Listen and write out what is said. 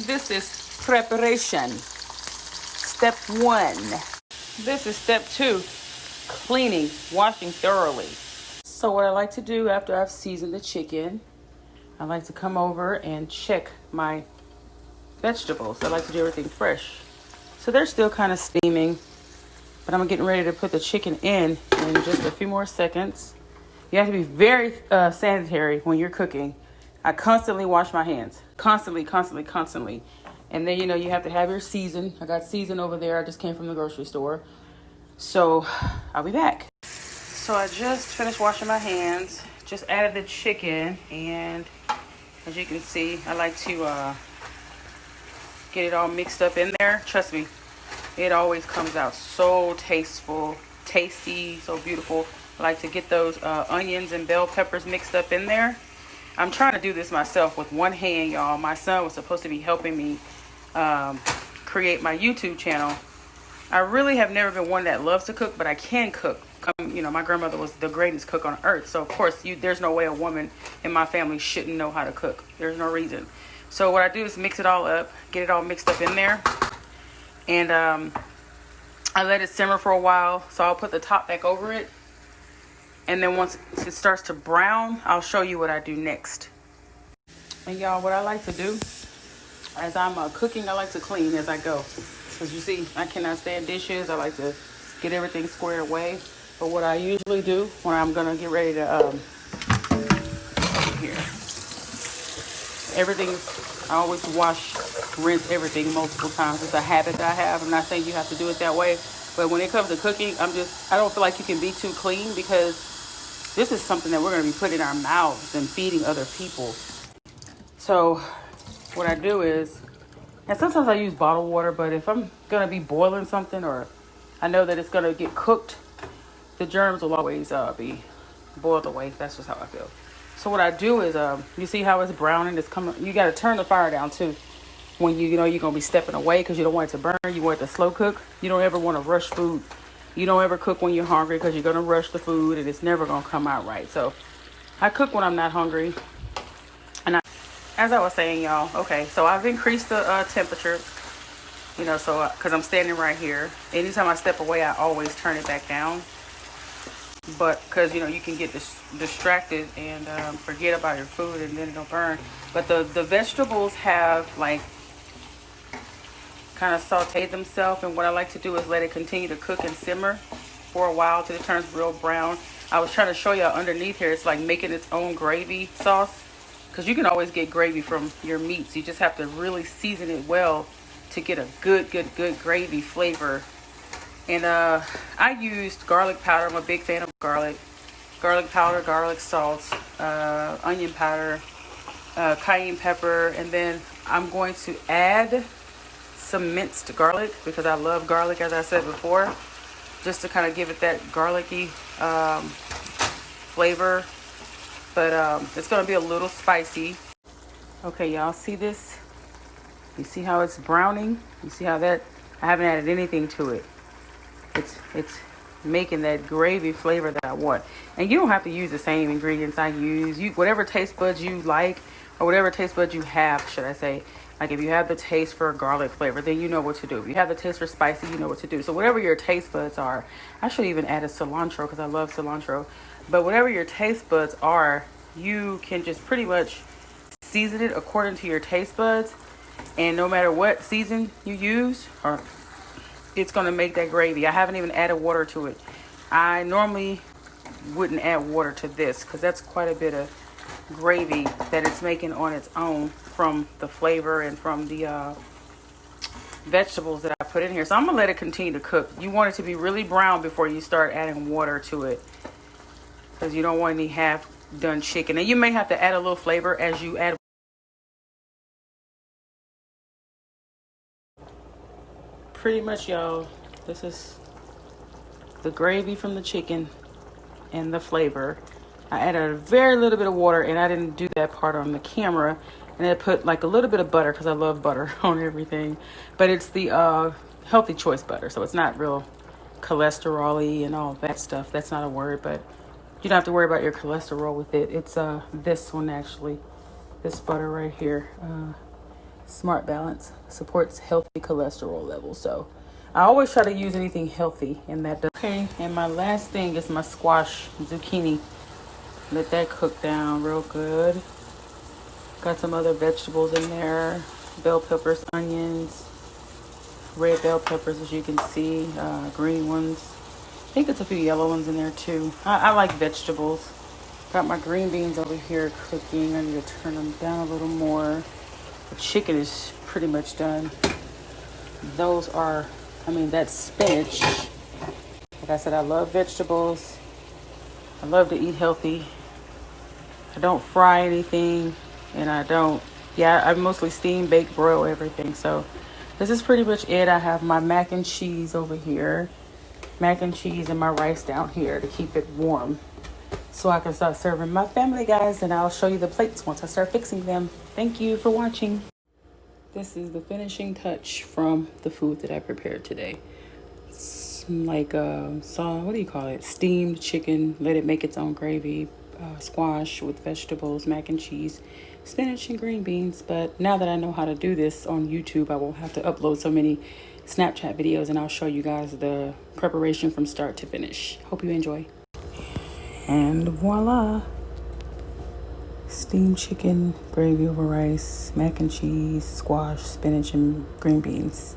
This is preparation. Step 1. This is step 2. Cleaning, washing thoroughly. So what I like to do after I've seasoned the chicken, I like to come over and check my vegetables. I like to do everything fresh. So they're still kind of steaming, but I'm getting ready to put the chicken in just a few more seconds. You have to be very sanitary when you're cooking. I constantly wash my hands. Constantly. And then, you have to have your season. I got season over there. I just came from the grocery store. So I'll be back. So I just finished washing my hands. Just added the chicken. And as you can see, I like to get it all mixed up in there. Trust me, it always comes out so tasteful, tasty, so beautiful. I like to get those onions and bell peppers mixed up in there. I'm trying to do this myself with one hand, y'all. My son was supposed to be helping me create my YouTube channel. I really have never been one that loves to cook, but I can cook. My grandmother was the greatest cook on earth. So, of course, there's no way a woman in my family shouldn't know how to cook. There's no reason. So what I do is mix it all up, get it all mixed up in there. And I let it simmer for a while. So I'll put the top back over it. And then once it starts to brown, I'll show you what I do next. And y'all, what I like to do as I'm cooking, I like to clean as I go. Because you see, I cannot stand dishes. I like to get everything squared away. But what I usually do when I'm going to get ready to, I always rinse everything multiple times. It's a habit that I have. I'm not saying you have to do it that way. But when it comes to cooking, I don't feel like you can be too clean because this is something that we're going to be putting in our mouths and feeding other people. So what I do is, and sometimes I use bottled water, but if I'm going to be boiling something or I know that it's going to get cooked, the germs will always be boiled away. That's just how I feel. So what I do is, you see how it's browning? It's coming. You got to turn the fire down too when you know you're going to be stepping away because you don't want it to burn. You want it to slow cook. You don't ever want to rush food. You don't ever cook when you're hungry because you're going to rush the food and it's never going to come out right. So I cook when I'm not hungry. And as I was saying, y'all, okay, so I've increased the temperature, so because I'm standing right here. Anytime I step away, I always turn it back down. But because, you can get distracted and forget about your food and then it'll burn. But the vegetables have kind of sauteed themselves. And what I like to do is let it continue to cook and simmer for a while till it turns real brown. I was trying to show y'all underneath here. It's like making its own gravy sauce. Because you can always get gravy from your meats. You just have to really season it well to get a good gravy flavor. And I used garlic powder. I'm a big fan of garlic. Garlic powder, garlic salt, onion powder, cayenne pepper. And then I'm going to add some minced garlic because I love garlic, as I said before. Just to kind of give it that garlicky flavor. But it's going to be a little spicy. Okay, y'all see this? You see how it's browning? You see how I haven't added anything to it. It's making that gravy flavor that I want. And you don't have to use the same ingredients I use. Whatever taste buds you like, or whatever taste buds you have, should I say. Like if you have the taste for garlic flavor, then you know what to do. If you have the taste for spicy, you know what to do. So whatever your taste buds are, I should even add a cilantro because I love cilantro. But whatever your taste buds are, you can just pretty much season it according to your taste buds. And no matter what season you use, it's going to make that gravy. I haven't even added water to it. I normally wouldn't add water to this because that's quite a bit of gravy that it's making on its own from the flavor and from the vegetables that I put in here. So I'm going to let it continue to cook. You want it to be really brown before you start adding water to it because you don't want any half done chicken. And you may have to add a little flavor as you add. Pretty much, y'all, this is the gravy from the chicken and the flavor. I added a very little bit of water, and I didn't do that part on the camera. And I put like a little bit of butter because I love butter on everything. But it's the healthy choice butter, so it's not real cholesterol-y and all that stuff. That's not a word, but you don't have to worry about your cholesterol with it. It's this one actually, this butter right here. Smart Balance supports healthy cholesterol levels. So I always try to use anything healthy in that. Okay, and my last thing is my squash zucchini. Let that cook down real good. Got some other vegetables in there. Bell peppers, onions, red bell peppers as you can see, green ones. I think it's a few yellow ones in there too. I like vegetables. Got my green beans over here cooking. I need to turn them down a little more. The chicken is pretty much done. Those are, that's spinach. Like I said, I love vegetables. I love to eat healthy. I don't fry anything, and I mostly steam, bake, broil everything. So this is pretty much it. I have my mac and cheese over here. Mac and cheese and my rice down here to keep it warm, so I can start serving my family, guys, and I'll show you the plates once I start fixing them. Thank you for watching. This is the finishing touch from the food that I prepared today. It's like what do you call it? Steamed chicken. Let it make its own gravy. Squash with vegetables, mac and cheese, spinach and green beans. But now that I know how to do this on YouTube, I won't have to upload so many Snapchat videos, and I'll show you guys the preparation from start to finish. Hope you enjoy. And voila, steamed chicken, gravy over rice, mac and cheese, squash, spinach, and green beans.